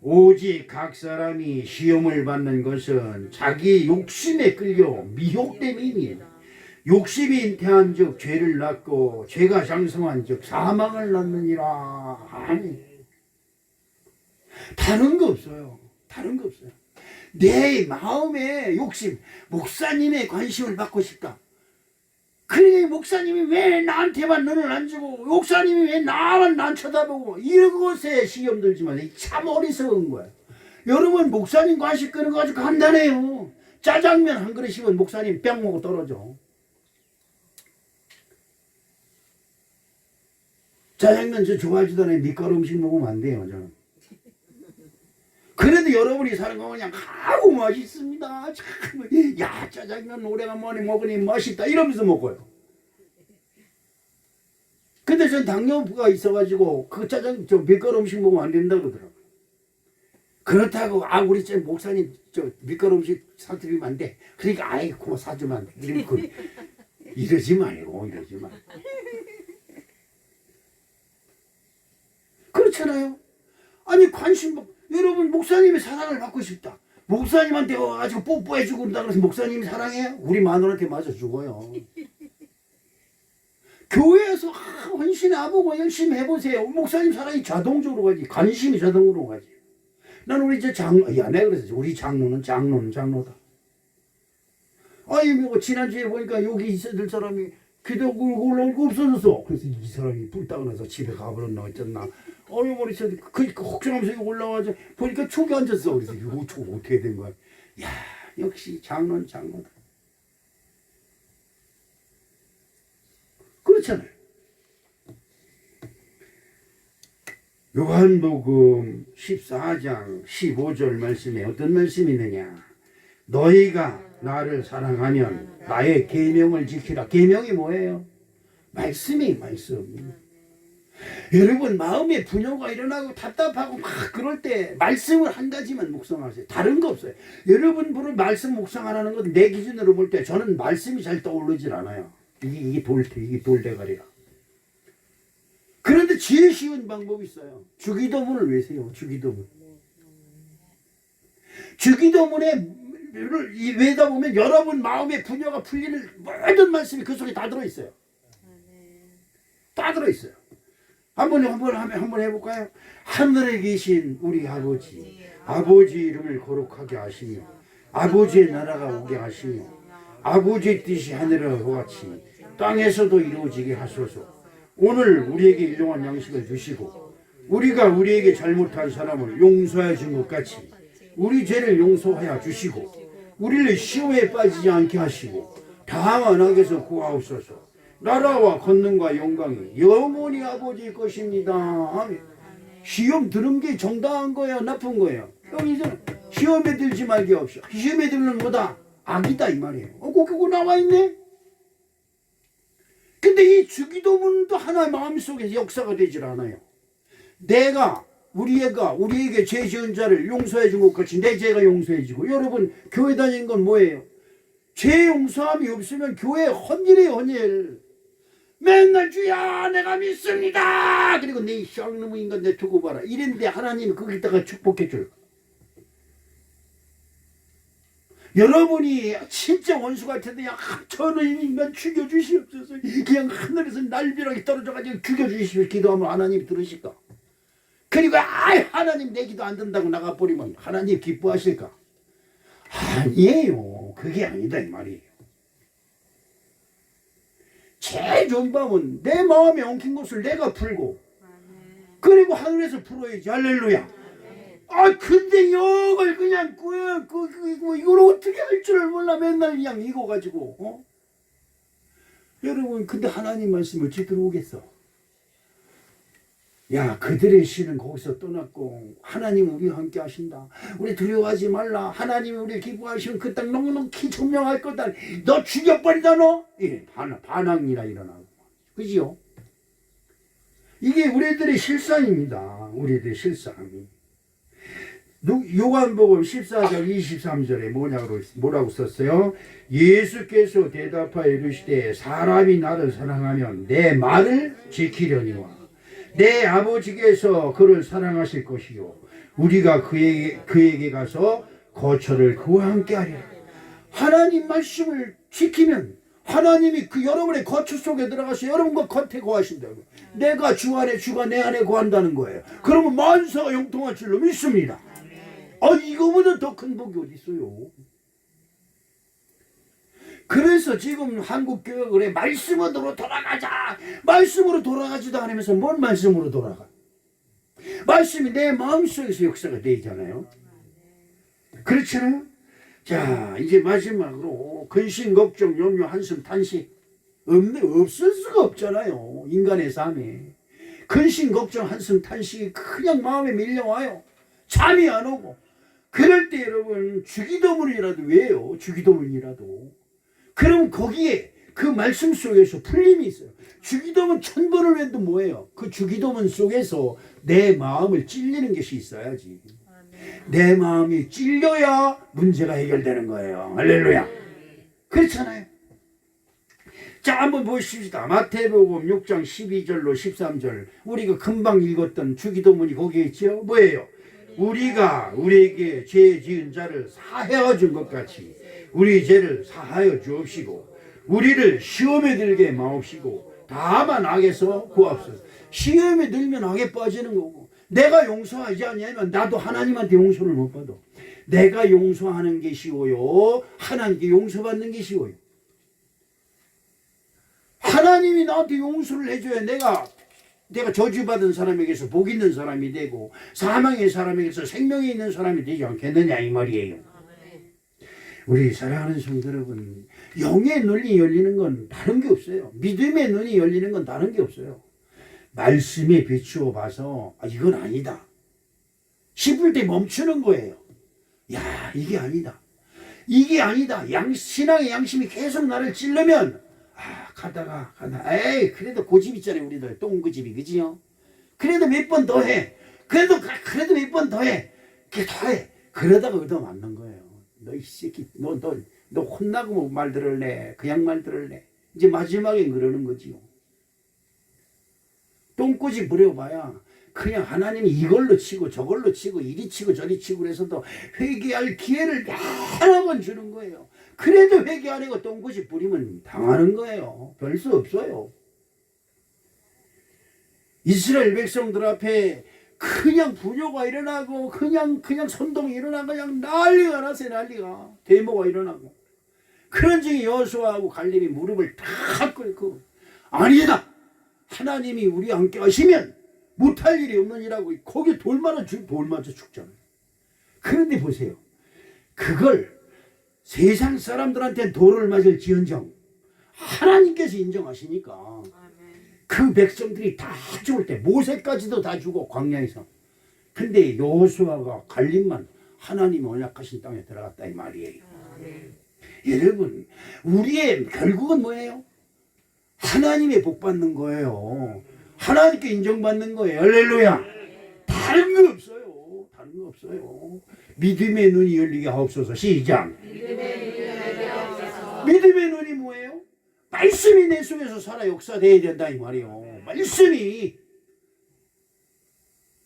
오직 각 사람이 시험을 받는 것은 자기 욕심에 끌려 미혹됨이니 욕심이 잉태한 즉 죄를 낳고 죄가 장성한 즉 사망을 낳느니라. 아니, 다른 거 없어요. 다른 거 없어요. 내 마음의 욕심, 목사님의 관심을 받고 싶다. 그러니 목사님이 왜 나한테만 눈을 안 주고 목사님이 왜 나만 안 쳐다보고 이것에 시험 들지만 참 어리석은 거야. 여러분 목사님 과식 끄는 거 아주 간단해요. 짜장면 한 그릇이면 목사님 뺨 먹고 떨어져. 짜장면 저 좋아하지도 않아요. 밀가루 음식 먹으면 안 돼요 저는. 그래도 여러분이 사는 거 그냥 아우 맛있습니다. 참, 야 짜장면 오래간만에 먹으니 맛있다 이러면서 먹어요. 근데 전 당뇨가 있어가지고 그 저 밀가루 음식 먹으면 안 된다고 그러더라고요. 그렇다고 우리 저 목사님 저 밀가루 음식 사드리면 안 돼. 그러니까 아이 그거 사주면 안 돼. 이러지 말고 이러지 말고. 그렇잖아요. 아니 여러분 목사님의 사랑을 받고 싶다. 목사님한테 와가지고 뽀뽀해주고 그런다 그래서 목사님이 사랑해요? 우리 마누라한테 맞아 죽어요. 교회에서 헌신의 아보고 열심히 해보세요. 목사님 사랑이 자동적으로 가지. 관심이 자동으로 가지. 난 우리 저 내가 그랬어. 우리 장로는 장로다. 아니 뭐 지난주에 보니까 여기 있었을 사람이 기도 올라올 거 없어졌어. 그래서 이 사람이 불타고 나서 집에 가버렸나 어쨌나. 머리 그러니까 혹정하면서 올라와서 보니까 축에 앉았어. 그래서 이거 축 어떻게 된 거야. 야 역시 장로다. 그렇잖아요. 요한복음 14장 15절 말씀에 어떤 말씀이 있느냐. 너희가 나를 사랑하면 나의 계명을 지키라. 계명이 뭐예요? 말씀. 여러분 마음에 분노가 일어나고 답답하고 막 그럴 때 말씀을 한 가지만 묵상하세요. 다른 거 없어요. 여러분 말씀 묵상하라는 건 내 기준으로 볼 때 저는 말씀이 잘 떠오르질 않아요. 이게 돌대가리야. 그런데 제일 쉬운 방법이 있어요. 주기도문을 외세요. 주기도문에 외다 보면 여러분 마음의 분노가 풀리는 모든 말씀이 그 속에 다 들어있어요. 다 들어있어요. 한번 해볼까요? 하늘에 계신 우리 아버지 이름을 거룩하게 하시며 아버지의 나라가 오게 하시며 아버지의 뜻이 하늘과 같이 땅에서도 이루어지게 하소서. 오늘 우리에게 일용할 양식을 주시고 우리가 우리에게 잘못한 사람을 용서해 준 것 같이 우리 죄를 용서하여 주시고 우리를 시험에 빠지지 않게 하시고 다만 악에서 구하옵소서. 나라와 권능과 영광이 영원히 아버지의 것입니다. 아멘. 시험 들은 게 정당한 거예요? 나쁜 거예요? 여기서 시험에 들지 말게 없이 시험에 들면 뭐다? 악이다 이 말이에요. 그거 나와 있네? 근데 이 주기도문도 하나의 마음속에 역사가 되질 않아요. 우리에게 죄 지은 자를 용서해 준 것 같이 내 죄가 용서해지고. 여러분 교회 다니는 건 뭐예요? 죄 용서함이 없으면 교회 헌일이에요. 헌일. 맨날 주야 내가 믿습니다. 그리고 내 쌍놈의 인간 내 두고 봐라. 이랬는데 하나님이 거기다가 축복해 줄. 여러분이 진짜 원수 같은데 저는 인간 죽여주시옵소서. 그냥 하늘에서 날벼락이 떨어져가지고 죽여주시옵소서 기도하면 하나님 들으실까? 그리고 하나님 내 기도 안 된다고 나가버리면 하나님 기뻐하실까? 아니에요. 그게 아니다 이 말이에요. 제일 좋은 밤은 내 마음에 엉킨 것을 내가 풀고 그리고 하늘에서 풀어야지. 할렐루야. 근데 이걸 그냥 이걸 어떻게 할 줄을 몰라. 맨날 그냥 이거 가지고 여러분 근데 하나님 말씀 어찌 들어오겠어. 야 그들의 신은 거기서 떠났고 하나님 우리와 함께 하신다. 우리 두려워하지 말라. 하나님이 우리 기뻐하시면 그 땅 넉넉히 점령할 거다. 너 죽여버리다 너. 이래 반항이라 일어나고. 그지요? 이게 우리들의 실상입니다. 우리들의 실상이. 요한복음 14장 23절에 뭐라고 썼어요? 예수께서 대답하여 이르시되 사람이 나를 사랑하면 내 말을 지키려니와 내 아버지께서 그를 사랑하실 것이요 우리가 그에게 가서 거처를 그와 함께 하리라. 하나님 말씀을 지키면 하나님이 여러분의 거처 속에 들어가서 여러분과 겉에 거하신다고요. 내가 주 안에 주가 내 안에 거한다는 거예요. 그러면 만사가 형통할 줄로 믿습니다. 이거보다 더 큰 복이 어디 있어요. 그래서 지금 한국교회가 그래 말씀으로 돌아가자. 말씀으로 돌아가지도 않으면서 뭔 말씀으로 돌아가. 말씀이 내 마음속에서 역사가 되잖아요. 그렇잖아요. 자, 이제 마지막으로 근심, 걱정, 염려, 한숨, 탄식 없을 수가 없잖아요. 인간의 삶에 근심, 걱정, 한숨, 탄식이 그냥 마음에 밀려와요. 잠이 안 오고. 그럴 때 여러분 주기도문이라도 왜요? 주기도문이라도. 그럼 거기에 그 말씀 속에서 풀림이 있어요. 주기도문 1000번을 해도 뭐예요? 그 주기도문 속에서 내 마음을 찔리는 것이 있어야지. 내 마음이 찔려야 문제가 해결되는 거예요. 할렐루야. 그렇잖아요. 자, 한번 보십시다. 마태복음 6장 12절로 13절. 우리가 금방 읽었던 주기도문이 거기에 있죠. 뭐예요? 우리가 우리에게 죄 지은 자를 사하여 준 것 같이 우리 죄를 사하여 주옵시고 우리를 시험에 들게 마옵시고 다만 악에서 구하옵소서. 시험에 들면 악에 빠지는 거고, 내가 용서하지 않냐면 나도 하나님한테 용서를 못 받아. 내가 용서하는 게 쉬워요, 하나님께 용서받는 게 쉬워요? 하나님이 나한테 용서를 해줘야 내가 저주받은 사람에게서 복 있는 사람이 되고 사망의 사람에게서 생명이 있는 사람이 되지 않겠느냐 이 말이에요. 우리 사랑하는 성도 여러분, 영의 눈이 열리는 건 다른 게 없어요. 믿음의 눈이 열리는 건 다른 게 없어요. 말씀에 비추어 봐서 이건 아니다 싶을 때 멈추는 거예요. 야, 이게 아니다, 이게 아니다. 신앙의 양심이 계속 나를 찔르면 가다가 에이 그래도 고집 있잖아요. 우리들 똥고집이, 그지요? 그래도 몇 번 더 해. 그래도 몇 번 더 해. 더 해. 그러다가 얻어 맞는 거예요. 너 이 새끼, 너 혼나고 말 들을래? 그냥 말 들을래? 이제 마지막엔 그러는 거지요. 똥꼬집 부려봐야 그냥 하나님이 이걸로 치고 저걸로 치고 이리 치고 저리 치고 그래서도 회개할 기회를 여러 번 주는 거예요. 그래도 회개 안 하고 똥꼬집 부리면 당하는 거예요. 별 수 없어요. 이스라엘 백성들 앞에 그냥 분뇨가 일어나고 그냥 선동이 일어나고 그냥 난리가 났어요. 난리가 데모가 일어나고. 그런 중에 여호수아하고 갈렙이 무릎을 탁 꿇고 아니다, 하나님이 우리 함께 하시면 못할 일이 없느니라고 거기에 돌 맞아 죽잖아요. 그런데 보세요, 그걸 세상 사람들한테 돌을 맞을 지언정 하나님께서 인정하시니까 그 백성들이 다 죽을 때 모세까지도 다 죽어 광야에서. 근데 여호수아가 갈렙만 하나님 언약하신 땅에 들어갔다 이 말이에요. 여러분, 우리의 결국은 뭐예요? 하나님의 복 받는 거예요. 하나님께 인정받는 거예요. 할렐루야. 다른 거 없어요. 다른 거 없어요. 믿음의 눈이 열리게 하옵소서. 시작. 믿음의 눈이 뭐예요? 말씀이 내 속에서 살아 역사돼야 된다 이 말이에요. 말씀이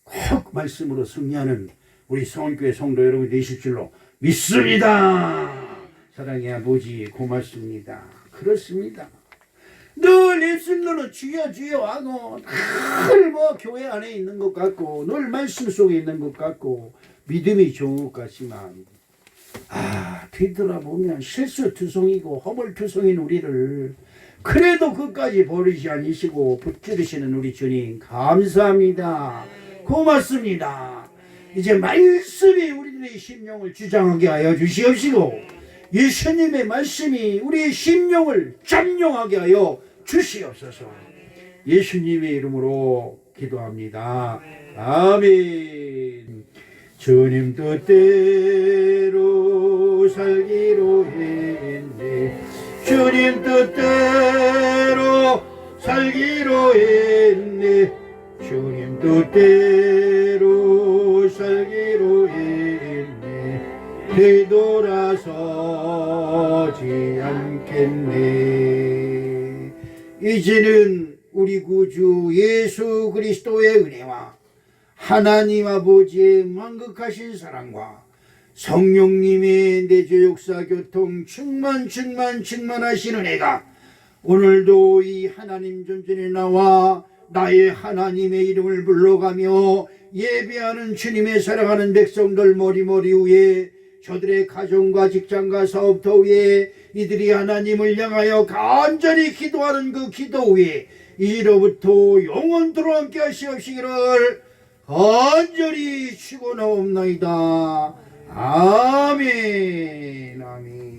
꼭 말씀으로 승리하는 우리 성원교회 성도 여러분 되실 줄로 믿습니다. 사랑의 아버지 고맙습니다. 그렇습니다. 늘 입술로는 주여 주여 하고 늘 교회 안에 있는 것 같고 늘 말씀 속에 있는 것 같고 믿음이 좋은 것 같지만 뒤돌아보면 실수투성이고 허물투성인 우리를 그래도 끝까지 버리지 않으시고 붙들으시는 우리 주님 감사합니다. 고맙습니다. 이제 말씀이 우리들의 심령을 주장하게 하여 주시옵시고 예수님의 말씀이 우리의 심령을 잠룡하게 하여 주시옵소서. 예수님의 이름으로 기도합니다. 아멘. 주님 뜻대로 살기로 했네. 주님 뜻대로 살기로 했네. 주님 뜻대로 살기로 했네. 되돌아서지 않겠네. 이제는 우리 구주 예수 그리스도의 은혜와 하나님 아버지의 만극하신 사랑과 성령님의 내주 역사 교통 충만하신 은혜가 오늘도 이 하나님 전전에 나와 나의 하나님의 이름을 불러가며 예배하는 주님의 사랑하는 백성들 머리머리 위에 저들의 가정과 직장과 사업터 위에 이들이 하나님을 향하여 간절히 기도하는 그 기도 위에 이로부터 영원토록 함께 하시옵시기를 간절히 축원하옵나이다. 아멘. 아멘.